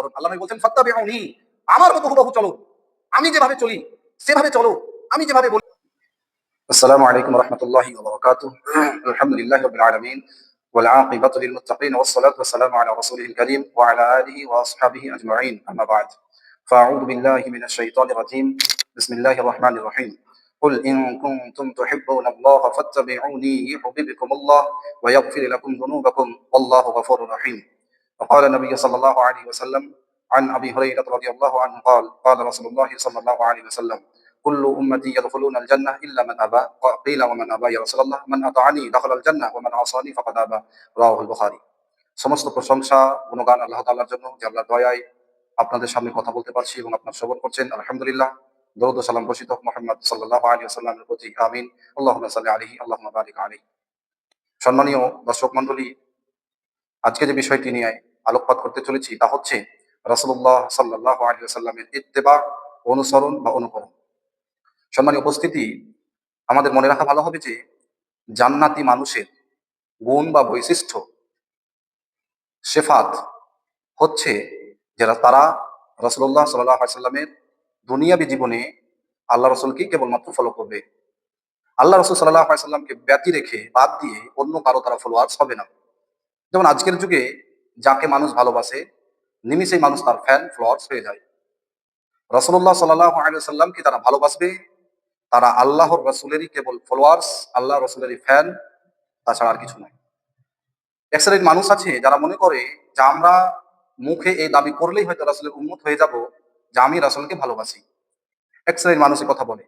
অনুসরণ। আল্লাহ নবী বলছেন ফাত্তাবিউনি, আমার মতো হুবহু চলো, আমি যেভাবে চলি সেভাবে চলো, আমি যেভাবে বলি। আসসালামু আলাইকুম ওয়া রাহমাতুল্লাহি ওয়া বারাকাতুহু। আলহামদুলিল্লাহি রাব্বিল আলামিন ওয়াল আকিবাতু লিল মুত্তাকিন ওয়াস সালাতু ওয়াস সালামু আলা রাসূলিল কারীম ওয়া আলা আলিহি ওয়া আসহাবিহি আজমাইন। আম্মা বা'দ। ফাআউযু বিল্লাহি মিনাশ শাইতানির রাজীম। বিসমিল্লাহির রাহমানির রাহিম। قل إن كنتم تحبون الله فاتبعوني يحببكم الله ويغفر لكم ذنوبكم والله غفور رحيم. وقال النبي صلى الله عليه وسلم عن أبي هريرة رضي الله عنه قال قال رسول الله صلى الله عليه وسلم كل أمتي يدخلون الجنة إلا من أبى قيل ومن أبى يا رسول الله من أطاعني دخل الجنة ومن عصاني فقد أبى রাওয়াহুল البخاري. সমস্ত প্রশংসা গুণগান আল্লাহ তাআলার জন্য, যে আল্লাহর দয়ায় আপনাদের সামনে কথা বলতে পারছি এবং আপনারা শ্রবণ করছেন। আলহামদুলিল্লাহ। দরুদ ও সালাম বর্ষিত হোক মুহাম্মদ সাল্লাল্লাহু আলাইহি ওয়াসাল্লামের প্রতি। আমিন। আল্লাহুম্মা সাল্লি আলাইহি আল্লাহুম্মা বারিক আলাইহি। সম্মানীয় দর্শক মণ্ডলী, আজকে যে বিষয়টি নিয়ে আলোকপাত করতে চলেছি তা হচ্ছে রাসূলুল্লাহ সাল্লাল্লাহু আলাইহি ওয়াসাল্লামের ইত্তেবা, অনুসরণ বা অনুকরণ। সম্মানীয় উপস্থিতি, আমাদের মনে রাখা ভালো হবে যে জান্নাতি মানুষের গুণ বা বৈশিষ্ট্য, সিফাত হচ্ছে যারা তারা রাসূলুল্লাহ সাল্লাল্লাহু আলাইহি ওয়াসাল্লামের দুনিয়াবী জীবনে আল্লাহ রাসূলকে কেবলমাত্র ফলো করবে। আল্লাহ রাসূল সাল্লাল্লাহু আলাইহি ওয়াসাল্লামকে ব্যতি রেখে বাদ দিয়ে অন্য কারো তারা ফলোয়ার্স হবে না। যেমন আজকের যুগে যাকে মানুষ ভালোবাসে নিমিষেই মানুষ তার ফ্যান ফলোয়ার্স হয়ে যায়। রাসূলুল্লাহ সাল্লাল্লাহু আলাইহি ওয়াসাল্লামকে তারা ভালোবাসবে, তারা আল্লাহর রাসূলেরই কেবল ফলোয়ার্স, আল্লাহ রাসূলেরই ফ্যান, তাছাড়া আর কিছু নয়। এক শ্রেণীর মানুষ আছে যারা মনে করে যে আমরা মুখে এই দাবি করলেই হয়তো রাসূলের উম্মত হয়ে যাব যে আমি রাসূলকে ভালোবাসি। এক শ্রেণীর মানুষ এ কথা বলে।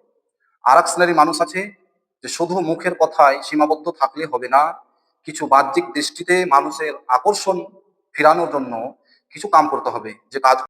আর এক শ্রেণীর মানুষ আছে যে শুধু মুখের কথায় সীমাবদ্ধ থাকলে হবে না, কিছু বাহ্যিক দৃষ্টিতে মানুষের আকর্ষণ ফিরানোর জন্য কিছু কাম করতে হবে, যে কাজ